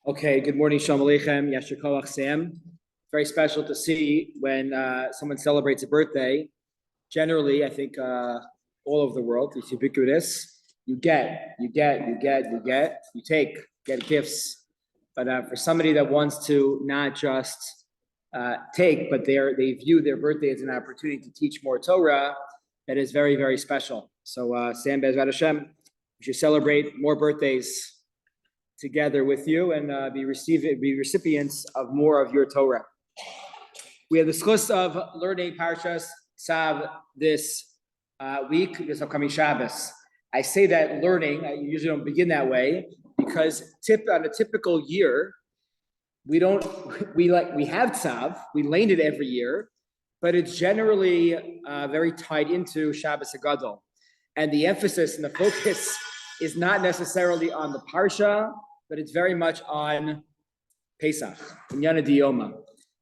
Okay, good morning, Shalom Aleichem, Yasher Koach Sam. Very special to see when someone celebrates a birthday. Generally, I think all over the world, it's ubiquitous. You take, get gifts. But for somebody that wants to not just take, but they view their birthday as an opportunity to teach more Torah, that is very, very special. So Sam Bezrat Hashem, we should celebrate more birthdays together with you and be recipients of more of your Torah. We have the schus of learning Parshas Tzav this week, this upcoming Shabbos. I say that learning, I usually don't begin that way because on a typical year, we have Tzav, we learn it every year, but it's generally very tied into Shabbos HaGadol. And the emphasis and the focus is not necessarily on the Parsha, but it's very much on Pesach, Inyana Diyoma.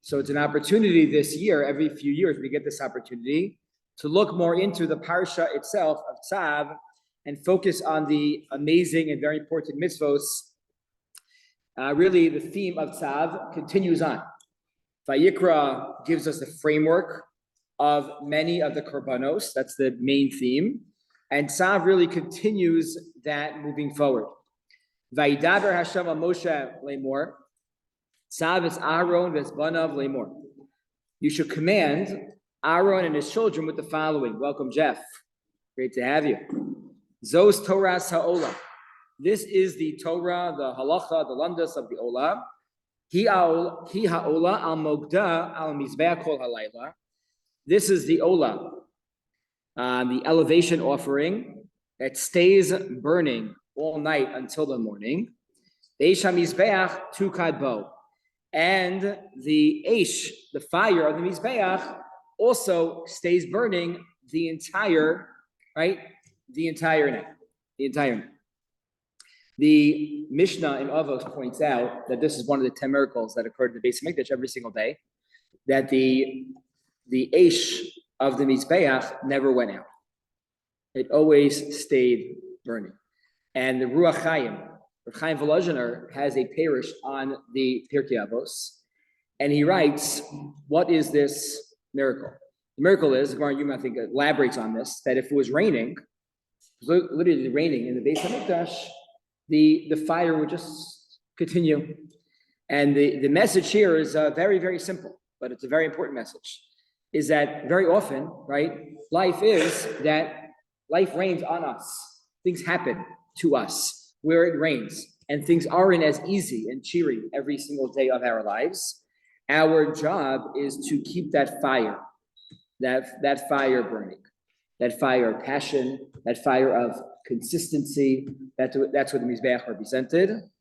So it's an opportunity this year, every few years, we get this opportunity to look more into the Parsha itself of Tzav and focus on the amazing and very important mitzvos. Really, the theme of Tzav continues on. Vayikra gives us the framework of many of the korbanos. That's the main theme. And Tzav really continues that moving forward. Vayidaber Hashem al Moshe lemor, Tzav es Aaron v'esbanav lemor. You should command Aaron and his children with the following. Welcome, Jeff. Great to have you. Zos Toras ha'olam. This is the Torah, the halacha, the landas of the olam. Hi ha'ola al mogda al mizbeach kol halayla. This is the olam, the elevation offering that stays burning all night until the morning. Eish HaMizbeach tukad bo. And the eish, the fire of the Mizbeach, also stays burning the entire night. The Mishnah in Avos points out that this is one of the 10 miracles that occurred in the Beis Hamikdash every single day, that the eish of the Mizbeach never went out. It always stayed burning. And the Ruach Chaim, Rav Chaim Volozhiner, has a parish on the Pirkei Avos, and he writes, what is this miracle? The miracle is, Gemara Yuma, I think, elaborates on this, that if it was raining, literally raining in the Beis Hamikdash, the fire would just continue. And the message here is very, very simple, but it's a very important message, is that very often, right, life rains on us. Things happen to us where it rains, and things aren't as easy and cheery every single day of our lives. Our job is to keep that fire burning, that fire of passion, that fire of consistency. That's what the Mizbeach represented.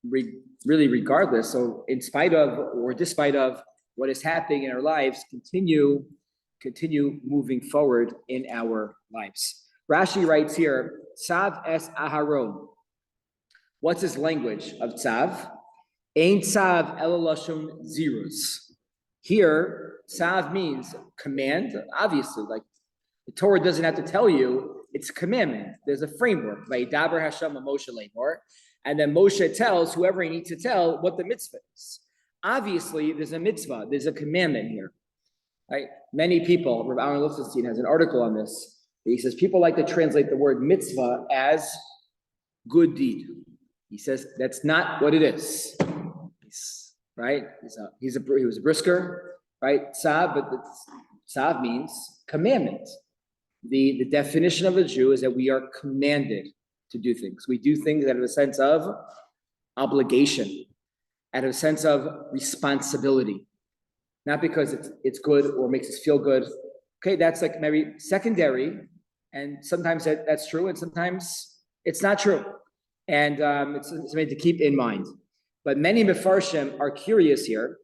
Really, regardless. So, in spite of or despite of what is happening in our lives, continue moving forward in our lives. Rashi writes here, Tzav es Aharon. What's his language of Tzav? Ein Tzav ela lashon zirus. Here, Tzav means command. Obviously, like the Torah doesn't have to tell you, it's commandment. There's a framework. Vayidaber Hashem al Moshe lemor. And then Moshe tells whoever he needs to tell what the mitzvah is. Obviously, there's a mitzvah. There's a commandment here. Right? Many people, Rabbi Aaron Liftenstein has an article on this. He says people like to translate the word mitzvah as good deed. He says that's not what it is. Right? He was a brisker, right? Tzav, but tzav means commandment. The definition of a Jew is that we are commanded to do things. We do things out of a sense of obligation, out of a sense of responsibility, not because it's good or makes us feel good. Okay, that's like maybe secondary, and sometimes that's true, and sometimes it's not true. And it's something to keep in mind. But many Mefarshim are curious here.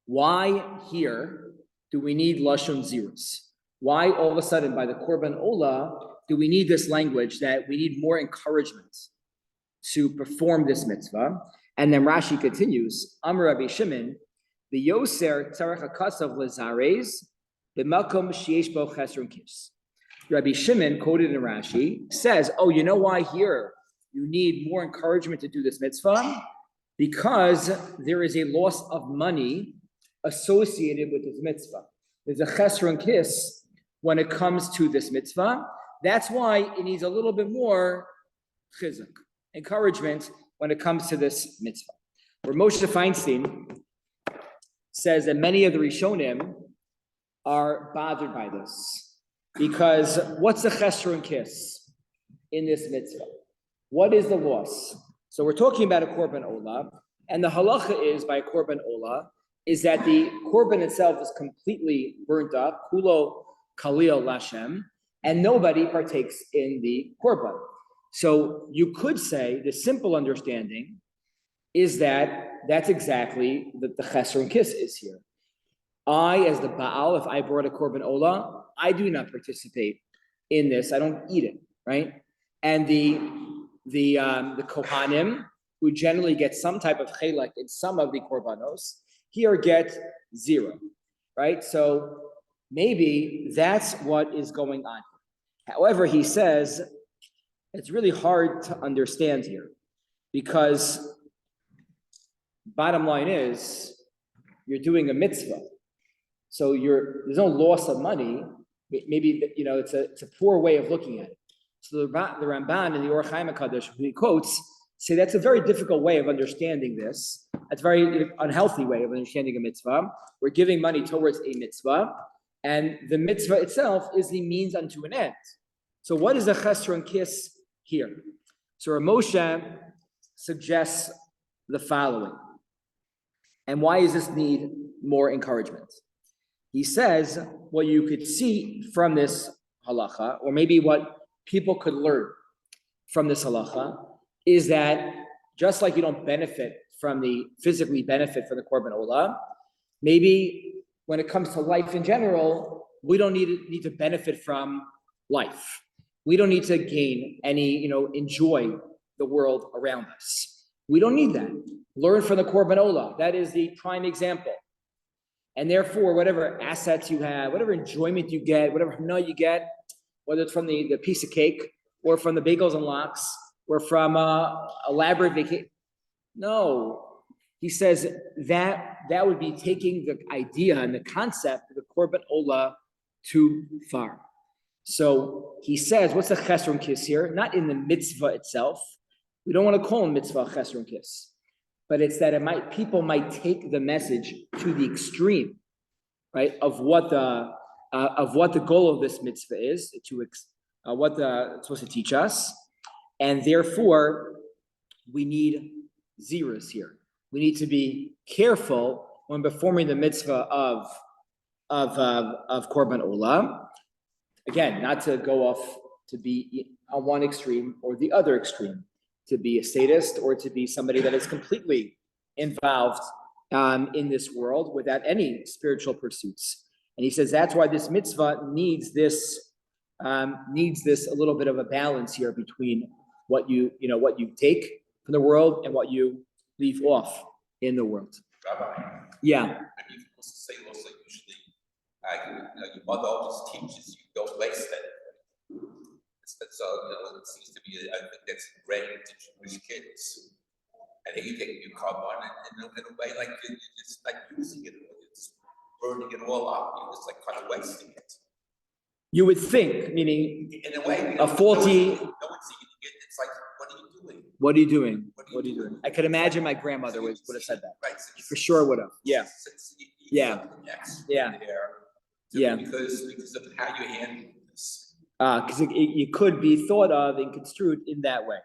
Why here do we need Lashon Zirus? Why all of a sudden by the Korban Ola do we need this language that we need more encouragement to perform this mitzvah? And then Rashi continues, Amar Rabbi Shimon, the Yoser Tzarech HaKasav Lezares, the Malkom Sheish Bo Chesron Kis. Rabbi Shimon, quoted in Rashi, says, oh, you know why here you need more encouragement to do this mitzvah because there is a loss of money associated with this mitzvah. There's a chesron kiss when it comes to this mitzvah. That's why it needs a little bit more chizuk, encouragement, when it comes to this mitzvah. Where Moshe Feinstein says that many of the Rishonim are bothered by this. Because what's the chesron kiss in this mitzvah? What is the loss? So we're talking about a korban olah, and the halacha is by a korban olah, is that the korban itself is completely burnt up, kulo kalil lashem, and nobody partakes in the korban. So you could say the simple understanding is that that's exactly what the chesron kiss is here. I, as the Baal, if I brought a korban olah, I do not participate in this. I don't eat it, right? And the kohanim, who generally get some type of chelek in some of the korbanos, here get zero, right? So maybe that's what is going on. However, he says it's really hard to understand here because bottom line is you're doing a mitzvah. So there's no loss of money. Maybe, it's a poor way of looking at it. So the Ramban in the Or Chaim HaKadosh, who he quotes, say that's a very difficult way of understanding this. That's a very unhealthy way of understanding a mitzvah. We're giving money towards a mitzvah, and the mitzvah itself is the means unto an end. So what is a chesron kiss here? So Moshe suggests the following. And why does this need more encouragement? He says what you could see from this halacha, or maybe what people could learn from this halacha, is that just like you don't physically benefit from the korban olah, maybe when it comes to life in general, we don't need to benefit from life. We don't need to gain any, enjoy the world around us. We don't need that. Learn from the korban olah. That is the prime example. And therefore, whatever assets you have, whatever enjoyment you get, whatever hana you get, whether it's from the piece of cake or from the bagels and lox or from a elaborate vacation. No, he says that would be taking the idea and the concept of the korban olah too far. So he says, what's the chesron kiss here? Not in the mitzvah itself. We don't want to call him mitzvah chesron kiss. But it's that people might take the message to the extreme, right? Of what the goal of this mitzvah is, what it's supposed to teach us, and therefore we need zeros here. We need to be careful when performing the mitzvah of korban olah. Again, not to go off to be on one extreme or the other extreme, to be a sadist or to be somebody that is completely involved in this world without any spiritual pursuits. And he says that's why this mitzvah needs this a little bit of a balance here between what you take from the world and what you leave off in the world. Rabbi. Yeah. I mean, you can also say usually, your mother always teaches you don't waste it. So it seems to be, I think that's ingrained into Jewish kids. And then you take a new carbon in a way like you're just like using it, you're just burning it all up, you're just like kind of wasting it. You would think, meaning in a way, a faulty. No one's eating it. It's like, what are you doing? What are you doing? What are you doing? I could imagine my grandmother would have said that. Right. For sure would have. Yeah. Yeah. Yeah. Because of how you handle this. Because it could be thought of and construed in that way,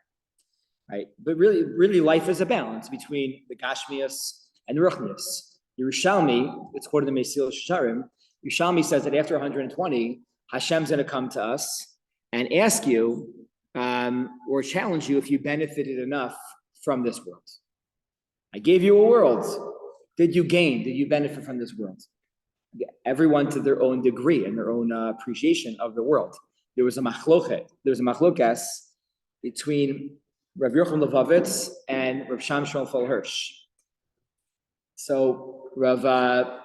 right? But really, life is a balance between the Gashmias and the Ruchnias. Yerushalmi, it's quoted in the Mesil Sharim. Yerushalmi says that after 120, Hashem's going to come to us and ask you or challenge you if you benefited enough from this world. I gave you a world. Did you gain? Did you benefit from this world? Everyone to their own degree and their own appreciation of the world. There was a machlokas between Rav Yochanan Levovitz and Rav Shamshon Hirsch. So Rav Yochanan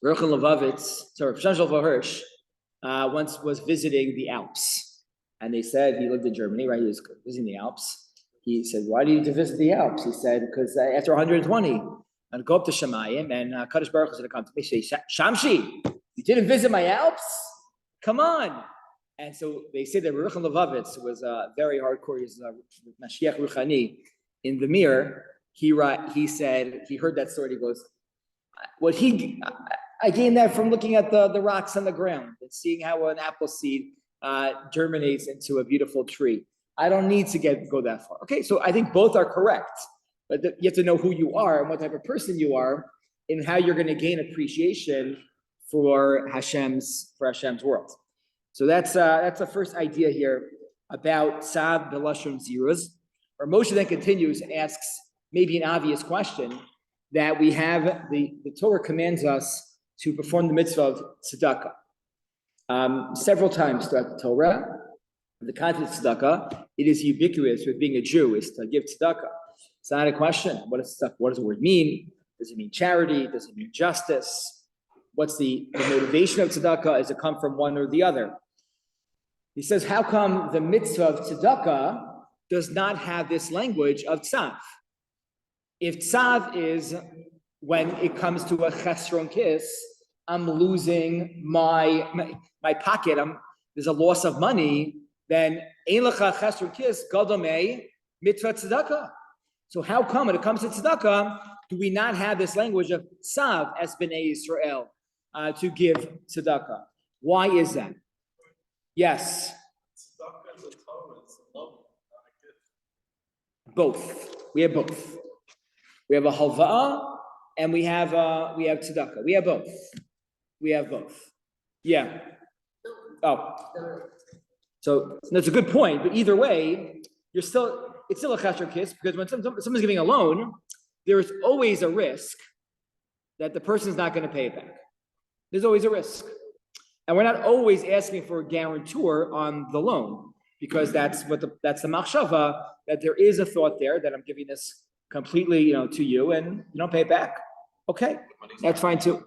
Levovitz, Rav Shamshon Hirsch once was visiting the Alps. And they said he lived in Germany, right? He was visiting the Alps. he said, why do you need to visit the Alps? He said, because after 120, I'd go up to Shemayim, and Kadosh Baruch Hu is going to come to me, say, Shamshi, you didn't visit my Alps? Come on. And so they say that Ruch Levavitz was very hardcore. He's Mashiach Ruchani in the mirror. He said, he heard that story. He goes, I gained that from looking at the rocks on the ground and seeing how an apple seed germinates into a beautiful tree. I don't need to go that far. Okay, so I think both are correct, but you have to know who you are and what type of person you are and how you're going to gain appreciation for Hashem's world. So that's the first idea here about Tzav B'Lashon Ziruz. Or Moshe then continues and asks maybe an obvious question that we have the Torah commands us to perform the mitzvah of tzedakah. Several times throughout the Torah, the concept of tzedakah, it is ubiquitous with being a Jew, is to give tzedakah. It's not a question. What does the word mean? Does it mean charity? Does it mean justice? What's the motivation of tzedakah? Does it come from one or the other? He says, how come the mitzvah of tzedakah does not have this language of tzav? If tzav is when it comes to a chesron kiss, I'm losing my pocket, there's a loss of money, then ein lecha chesron kiss gadol mitzvah tzedakah. So how come when it comes to tzedakah, do we not have this language of tzav as Bnei Yisrael to give tzedakah? Why is that? Yes. Both. We have both. We have a halva'ah and we have tzedakah. We have both. Yeah. Oh. So that's a good point. But either way, it's still a chesron kiss, because when someone's giving a loan, there is always a risk that the person's not going to pay it back. There's always a risk. And we're not always asking for a guarantor on the loan, because that's the machshava, that there is a thought there that I'm giving this completely, to you, and you don't pay it back. Okay, that's fine too.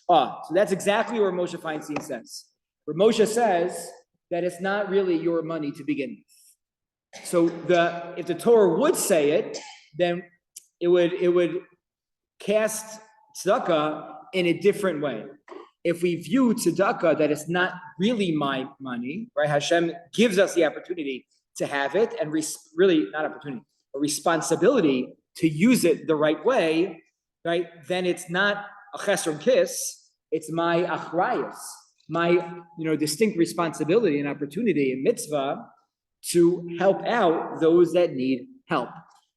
So that's exactly where Moshe Feinstein says. Where Moshe says that it's not really your money to begin with. So if the Torah would say it, then it would cast tzedakah in a different way. If we view tzedakah that it's not really my money, right? Hashem gives us the opportunity to have it, and really not opportunity, a responsibility to use it the right way, right? Then it's not a chesron kiss, it's my achrayus, my distinct responsibility and opportunity in mitzvah to help out those that need help.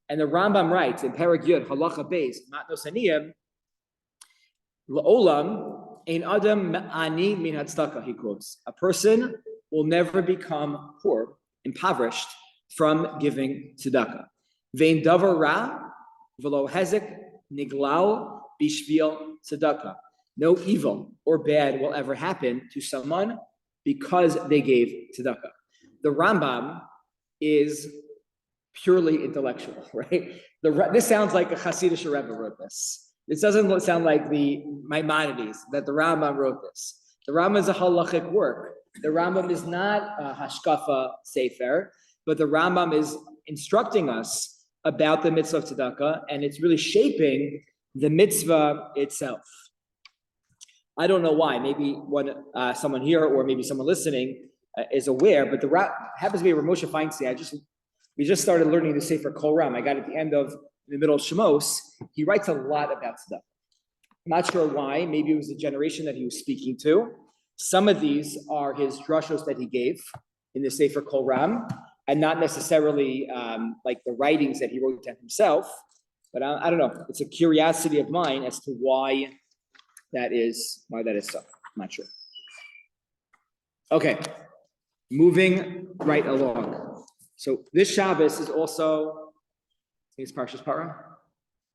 And the Rambam writes in Perek Yud Halacha Beis Matnos Aniyim, La'olam ein adam ani min hatzdaka, he quotes, a person will never become poor, impoverished from giving tzedakah. Vein davar ra v'lo hezek niglal bishvil tzedakah. No evil or bad will ever happen to someone because they gave tzedakah. The Rambam is purely intellectual, right? This sounds like a Hasidic Rebbe wrote this. This doesn't sound like the Maimonides, that the Rambam wrote this. The Rambam is a halachic work. The Rambam is not a hashkafa sefer, but the Rambam is instructing us about the mitzvah of tzedakah, and it's really shaping the mitzvah itself. I don't know why. Maybe someone here or maybe someone listening is aware, but happens to be Rav Moshe Feinstein. We just started learning the Sefer Kol Ram. I got at the middle of Shemos. He writes a lot about tzedakah. I'm not sure why. Maybe it was the generation that he was speaking to. Some of these are his drushos that he gave in the Sefer Kol Ram, and not necessarily like the writings that he wrote down himself. But I don't know. It's a curiosity of mine as to why that is so. I'm not sure. Okay, moving right along. So this Shabbos is also, I think it's Parshas Parah. Is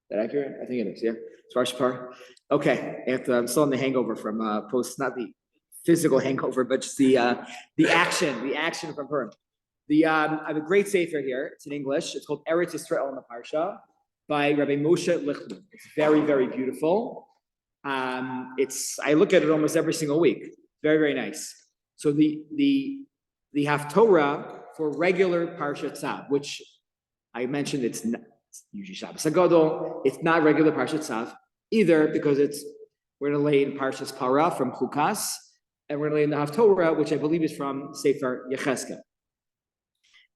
that accurate? I think it is, yeah. It's Parshas Parah. Okay, I'm still in the hangover from not the physical hangover, but just the action from Purim. I have a great sefer here. It's in English. It's called Eretz Yisrael in the Parsha by Rabbi Moshe Lichtman. It's very, very beautiful. I look at it almost every single week. Very, very nice. So the Haftorah for regular Parshat Tzav, which I mentioned it's not it's usually Shabbos Hagadol. It's not regular Parshat Tzav either because we're going to lay in Parshas Para from Chukas, and we're going to lay in the Haftorah, which I believe is from Sefer Yechezkel.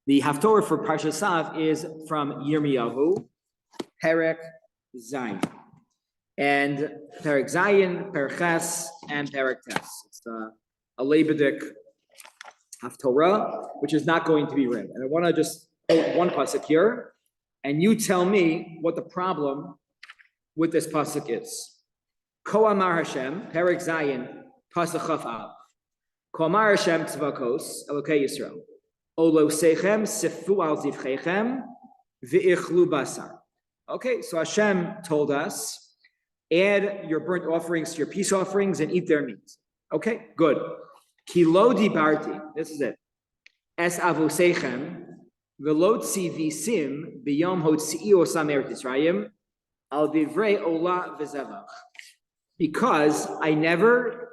The Haftorah for Parshas Tzav is from Yirmiyahu, Perek Zayin, and Perek Zayin, Perek Ches, and Perek Tes. It's a Leibedic Haftorah, which is not going to be read. And I want to just quote one pasuk here, and you tell me what the problem with this pasuk is. Ko Amar Hashem, Perek Zayin, pasuk Chaf Av. Ko Amar Hashem Tzvakos, Elokei Yisrael. Olo Sechem Sifu Al Zivchechem V'ichlu Basar. Okay, so Hashem told us, add your burnt offerings to your peace offerings and eat their meat. Okay, good. Kilo dibarti, this is it. Es avosechem velotzi visim biyom hotzi'i osam eretz Yisraelim al divrei ola v'zevach. Because I never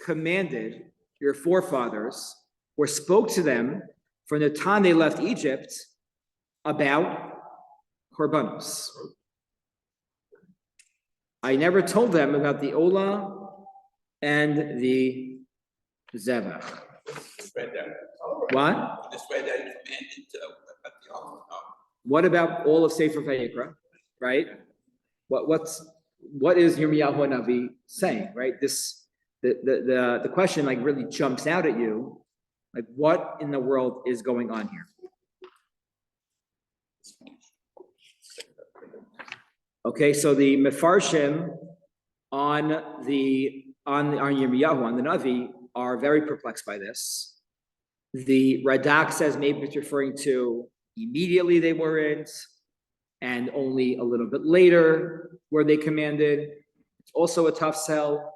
commanded your forefathers or spoke to them from the time they left Egypt about korbanos. I never told them about the ola and the zevach. What? What about all of Sefer Vayikra? Right? What is Yirmiyahu Navi saying? Right? The question like really jumps out at you. Like, what in the world is going on here? Okay, so the Mefarshim on Yirmiyahu, on the Navi, are very perplexed by this. The Radak says maybe it's referring to immediately they weren't, and only a little bit later were they commanded. It's also a tough sell.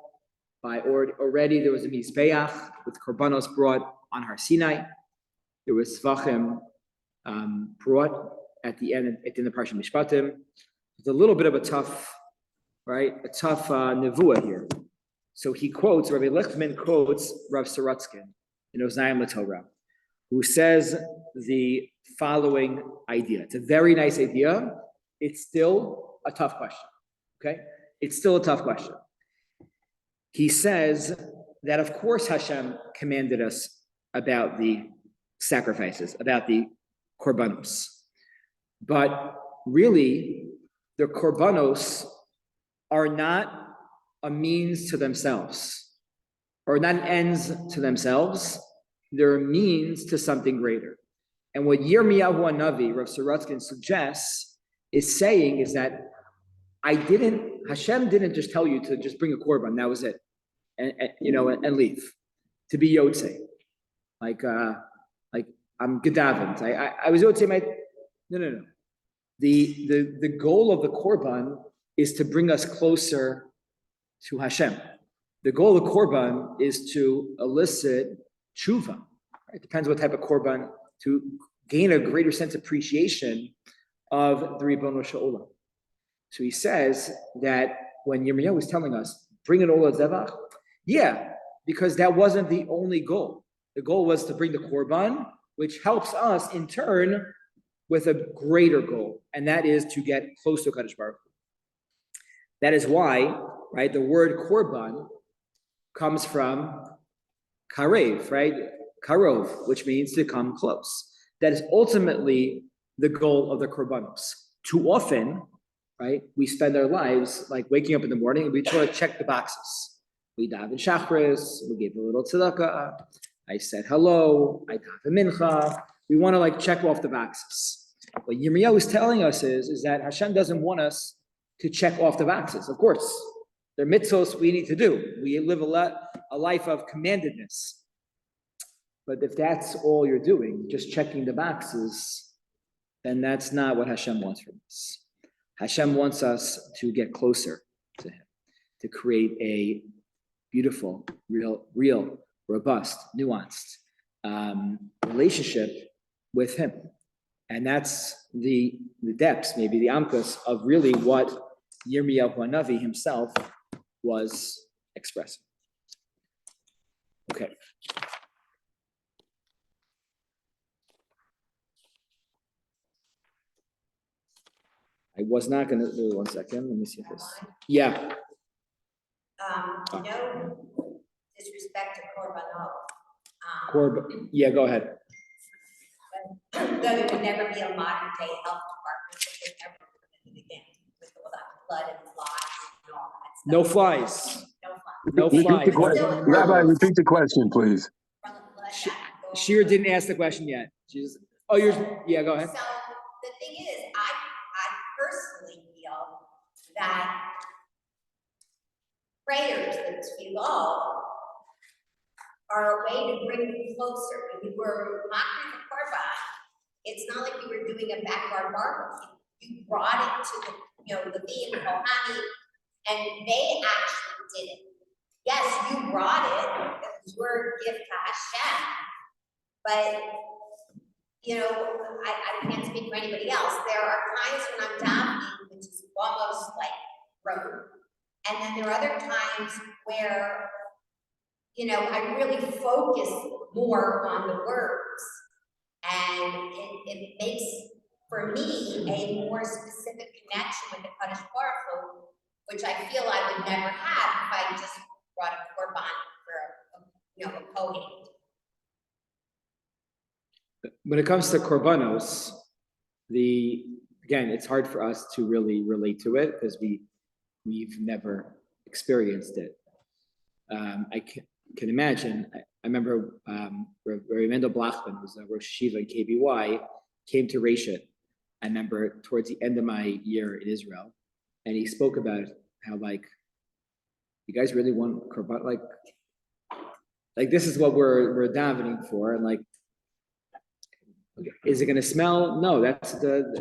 Already there was a Mizbeach with korbanos brought on Har Sinai. There was Svachim brought at the end of the Parshat Mishpatim. It's a little bit of a tough nevuah here. So he quotes, Rabbi Lechman quotes Rav Sorotzkin in Oznayim LaTorah, who says the following idea. It's a very nice idea. It's still a tough question, okay? It's still a tough question. He says that, of course, Hashem commanded us about the sacrifices, about the korbanos. But really, the korbanos are not a means to themselves, or not ends to themselves. They're a means to something greater. And what Yirmiyahu Navi, Rav Sorotzkin, suggests is saying is that Hashem didn't just tell you to just bring a korban, that was it, and leave, to be Yotzei. Like I'm Gedavint. I was Yotzei, no. The goal of the korban is to bring us closer to Hashem. The goal of the korban is to elicit tshuva. Right? It depends what type of korban, to gain a greater sense of appreciation of the Ribono Shel Olam. So he says that when Yirmiyahu was telling us, bring an ola zevach, yeah, because that wasn't the only goal. The goal was to bring the korban, which helps us in turn with a greater goal, and that is to get close to Kadosh Baruch Hu. That is why, right, the word korban comes from karev, right? Karov, which means to come close. That is ultimately the goal of the korbanos. Too often, right, we spend our lives like waking up in the morning and we try to check the boxes. We daven shachris, we gave a little tzedakah, I said hello, I daven mincha. We want to like check off the boxes. What Yirmiyahu is telling us is that Hashem doesn't want us to check off the boxes. Of course, they're mitzvos we need to do. We live a life of commandedness. But if that's all you're doing, just checking the boxes, then that's not what Hashem wants from us. Hashem wants us to get closer to Him, to create a beautiful, real, robust, nuanced relationship with Him. And that's the depths, maybe the amkus of really what Yirmiyahu Hanavi himself was expressing. Okay. was not gonna do 1 second. Let me see this. Yeah. No disrespect to Yeah, go ahead. though there would never be a modern day health department that would ever permit it again with all that blood and flies and all that stuff. No flies. No flies. No Repeat the flies. question. Rabbi, repeat the question, please. From the blood Sh- that would go Shiur didn't ask the question yet. She's, oh, yeah, go ahead. So the thing is, I personally feel that prayers that we love are a way to bring you closer. When you were mocking the korban, it's not like you were doing a backyard barbecue. You brought it to the, the being Kohani, and they actually did it. Yes, you brought it. It was your gift to Hashem, but I can't speak for anybody else. There are times when I'm davening, which is almost like rote, and then there are other times where I really focus more on the words, and it makes for me a more specific connection with the Kadosh Baruch Hu, which I feel I would never have if I just brought a korban for a kohen. When it comes to korbanos, again, it's hard for us to really relate to it because we've never experienced it. I can imagine. I remember Rabbi Mendel Blachman, who's a Rosh Yeshiva in KBY, came to Reshit. I remember towards the end of my year in Israel, and he spoke about how you guys really want korban, like this is what we're davening for, and is it going to smell? No, there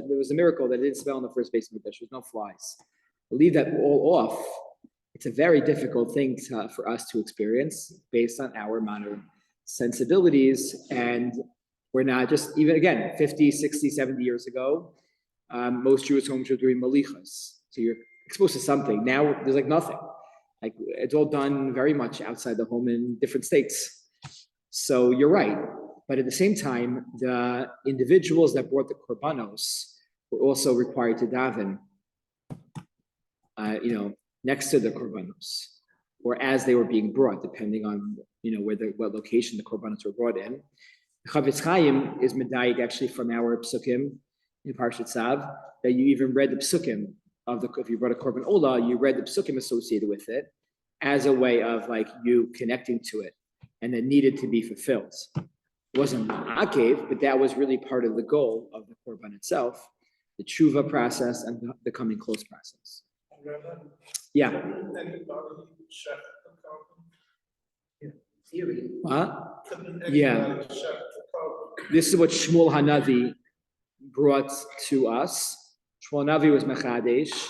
was a miracle that it didn't smell in the first base of the dish. There's no flies. Leave that all off. It's a very difficult thing for us to experience based on our modern sensibilities. And we're not just, even again, 50, 60, 70 years ago, most Jewish homes were doing malichas. So you're exposed to something. Now there's nothing. It's all done very much outside the home in different states. So you're right. But at the same time, the individuals that brought the korbanos were also required to daven, next to the korbanos, or as they were being brought, depending on what location the korbanos were brought in. Chavetz Chaim is medayik actually from our psukim in Parshat Tzav, that you even read the psukim if you brought a korban olah, you read the psukim associated with it as a way of you connecting to it, and that needed to be fulfilled. It wasn't ma'akev, but that was really part of the goal of the korban itself, the tshuva process and the coming close process. Yeah. Yeah. This is what Shmuel Hanavi brought to us. Shmuel Hanavi was Mechadesh,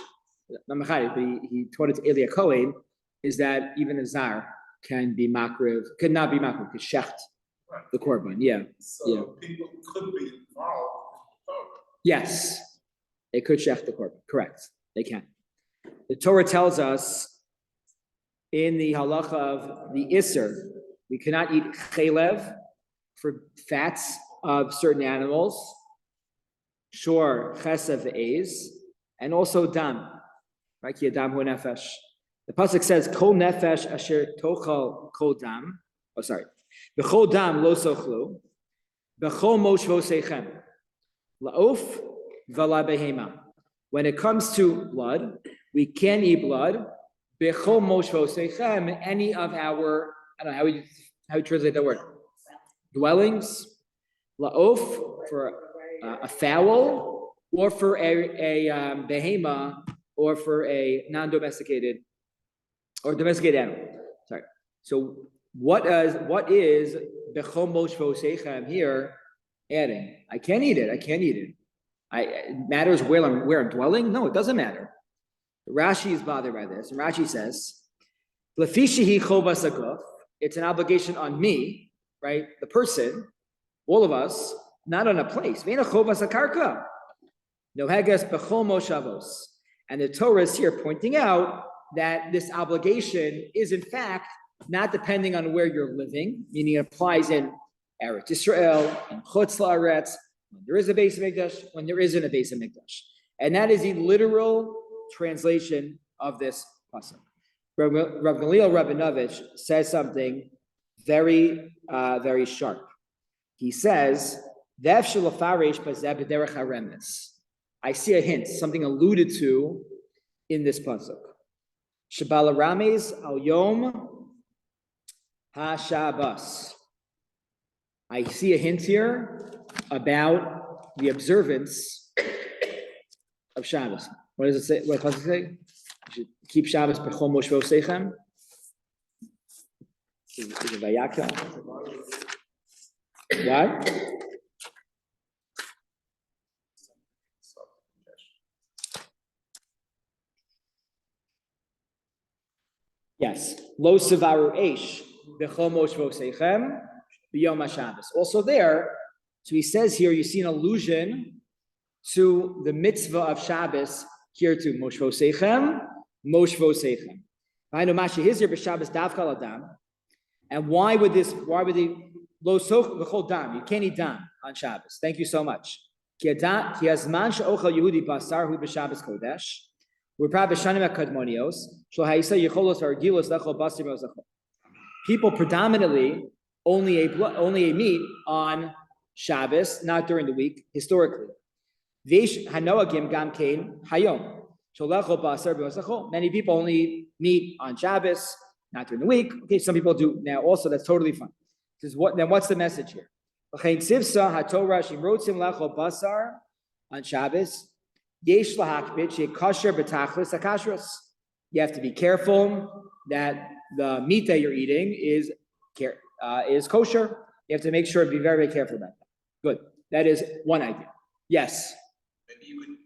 not Mechadesh, but he taught it to Elia Cohen, is that even a zar can be makriv, could not be makriv, could shecht the korban. Yeah. So people could be involved. Yes, they could shecht the korban. Correct, they can. The Torah tells us in the halacha of the Isser, we cannot eat chalev for fats of certain animals, shor, chesav, eiz, and also dam, right? Ki adam hu nefesh. The pasuk says, "Kol nefesh asher tochal kol dam." Oh, sorry. B'chol dam lo sochlu, b'chol moshvo seichem, la'of v'la behema. When it comes to blood, we can eat blood. B'chol moshvo seichem, any of our, I don't know how you translate that word. Dwellings, la'of for a fowl, or for a behema, or for a non-domesticated or domesticated animal. Sorry. So what is bechol moshvo seichem here adding? I can't eat it. It matters where I'm dwelling? No, it doesn't matter. Rashi is bothered by this, and Rashi says, "Lefishihi chovas aguf." It's an obligation on me, right? The person, all of us, not on a place. Ve'ena chovas akarka. Noheges bechol moshavos. And the Torah is here pointing out that this obligation is in fact not depending on where you're living, meaning it applies in Eretz Israel, in Chutz La'aretz, when there is a base of Mikdash, when there isn't a base of Mikdash. And that is the literal translation of this pasuk. Rav Gamliel Rabinovich says something very, very sharp. He says, I see a hint, something alluded to in this pasuk. Shabala Rames al Yom HaShabbos. I see a hint here about the observance of Shabbos. What does it say? What does it say? You should keep Shabbos b'chol moshvo seichem. Is it Vayakhel? What? Yes. Lo sevaru eish b'chol moshvo seichem b'yom HaShabbos. Also there, so he says here, you see an allusion to the mitzvah of Shabbos here to Moshvo Seichem, Moshvo Seichem. I know Masha is here b'Shabbos davkal adam. And why would they lo soch v'chol dam? You can't eat dam on Shabbos. Thank you so much. Ki hazman she'ochel Yehudi basar hu b'Shabbos kodesh. We're probably shanim akadmonios. Shlo ha'isa yicholos v'argilos lechol basar v'ozachol. People predominantly only ate meat on Shabbos, not during the week, historically. Many people only meet on Shabbos, not during the week. Okay, some people do now also, that's totally fine. Then what's the message here? On Shabbos, you have to be careful that the meat that you're eating is kosher. You have to make sure to be very, very careful about that. Good. That is one idea. Yes. Maybe you could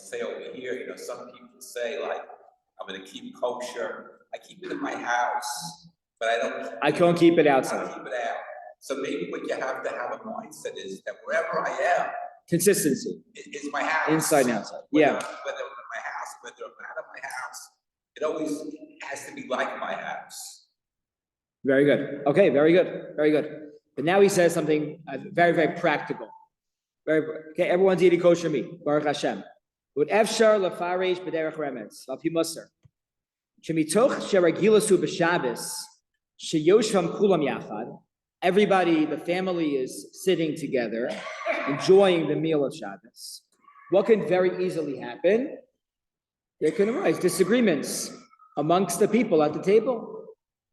say over here, some people say, like, I'm going to keep kosher. I keep it in my house, but I can't keep it outside. I keep it out. So maybe what you have to have a mindset is that wherever I am, consistency is my house. Inside and outside. Whether Yeah. Whether I'm in my house, whether I'm out of my house, it always has to be like my house. Very good. Okay, very good. Very good. But now he says something very, very practical. Okay, everyone's eating kosher meat. Baruch Hashem. Would efshar lefarish b'derech remez lafi musar. Shemitoch sheragilasu b'Shabbos sheyoshvam kulam yachad. Everybody, the family is sitting together, enjoying the meal of Shabbos. What can very easily happen? There can arise disagreements amongst the people at the table.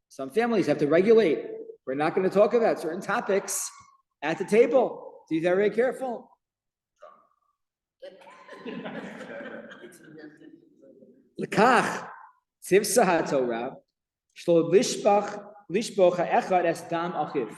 Some families have to regulate. We're not going to talk about certain topics at the table. So be very careful. L'kach tzivsa haTorah shlo lishboch ha'echad es dam achiv.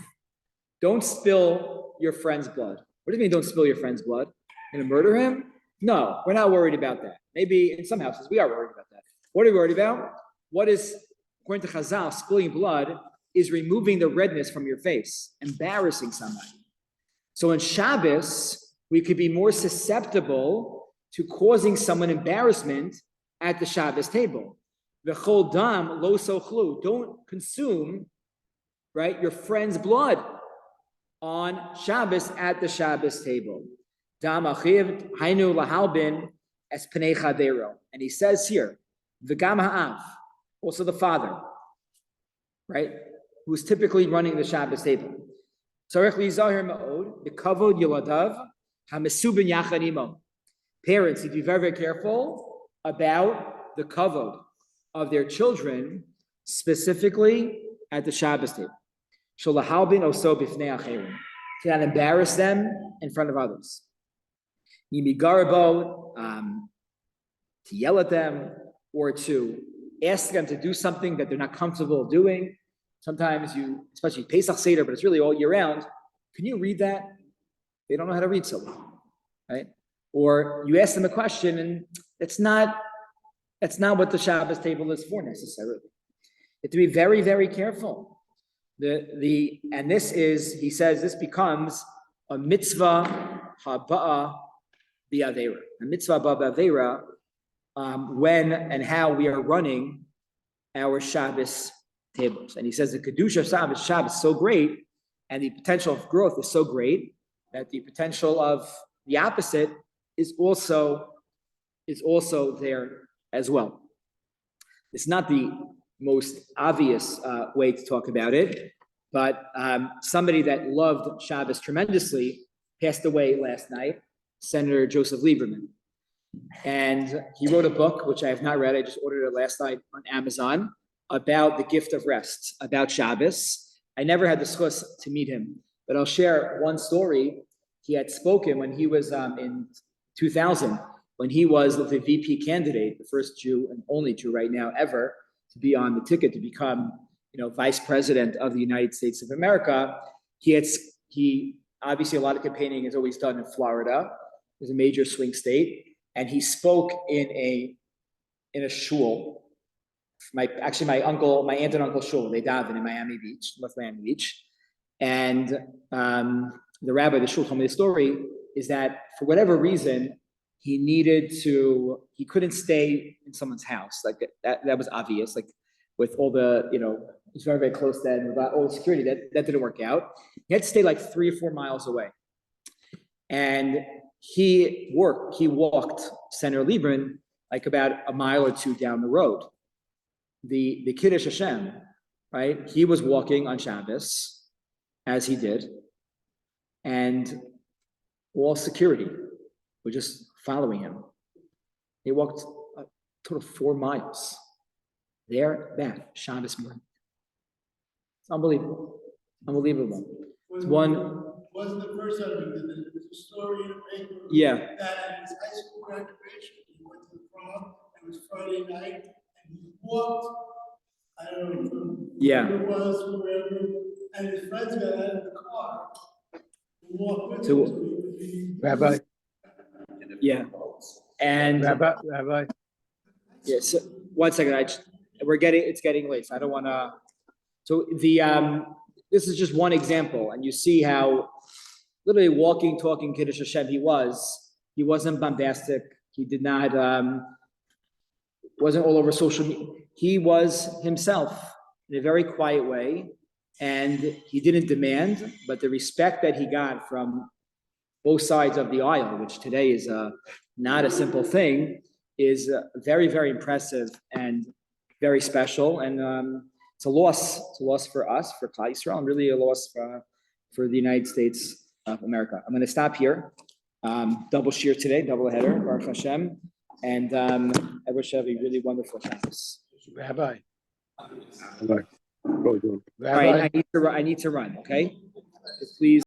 Don't spill your friend's blood. What do you mean? Don't spill your friend's blood? Going to murder him? No, we're not worried about that. Maybe in some houses we are worried about that. What are we worried about? What is, according to Chazal, spilling blood is removing the redness from your face, embarrassing somebody. So in Shabbos, we could be more susceptible to causing someone embarrassment at the Shabbos table. V'chol dam lo sochlu. Don't consume, right, your friend's blood on Shabbos at the Shabbos table. Dam achiv hainu lahalbin es pnei chadero. And he says here, v'gam ha'av, also the father, right, who's typically running the Shabbos table. Tzarech lizahir ma'od b'kavod yiladav hamesubin yachad imo. Parents need to be very, very careful about the kavod of their children, specifically at the Shabbos table. Sholahalbin oso b'fnei acherim. To not embarrass them in front of others. Yimigarabo, to yell at them or to ask them to do something that they're not comfortable doing. Sometimes you, especially Pesach Seder, but it's really all year round. Can you read that? They don't know how to read so well, right? Or you ask them a question and that's not what the Shabbos table is for necessarily. You have to be very, very careful. And this is, he says, this becomes a mitzvah haba'a bi'avera. A mitzvah bi'avera when and how we are running our Shabbos tables. And he says the Kedusha of Shabbos is so great and the potential of growth is so great that the potential of the opposite is also there as well. It's not the most obvious way to talk about it, but somebody that loved Shabbos tremendously passed away last night, Senator Joseph Lieberman. And he wrote a book, which I have not read. I just ordered it last night on Amazon, about the gift of rest, about Shabbos. I never had the chus to meet him, but I'll share one story. He had spoken when he was in 2000, when he was the VP candidate, the first Jew and only Jew right now ever to be on the ticket to become, vice president of the United States of America. He obviously, a lot of campaigning is always done in Florida. It's a major swing state. And he spoke in a shul. My aunt and uncle shul, they daven in Miami Beach, North Miami Beach. And the rabbi of the shul told me the story is that for whatever reason, he couldn't stay in someone's house. Like that was obvious. Like with all the, it was very, very close then, with all the security, that didn't work out. He had to stay like 3 or 4 miles away. And he walked Senator Lieberman like about a mile or 2 down the road. The Kiddush Hashem, right? He was walking on Shabbos, as he did, and all security were just following him. He walked a total of 4 miles. There, back, Shabbos morning. It's unbelievable. Unbelievable. It's one. Wasn't the first time he did it. There's a story in the paper. Yeah. That at his high school graduation, he went to the prom, it was Friday night, and he walked, I don't know, from wherever it was, wherever, and his friends got out of the car and walked with him. So he would be. Rabbi, Yeah. And Rabbi. yeah, so 1 second. It's getting late. So I don't want to. So this is just one example, and you see how literally walking, talking Kiddush Hashem he wasn't bombastic. He did not, wasn't all over social media. He was himself in a very quiet way, and he didn't demand, but the respect that he got from both sides of the aisle, which today is not a simple thing, is very, very impressive and very special. And it's a loss for us, for Klal Yisrael, and really a loss for the United States of America. I'm going to stop here. Double shiur today, double header, Baruch Hashem, and I wish you have a really wonderful Shabbos. Rabbi. All right, I need to run. Okay, so please.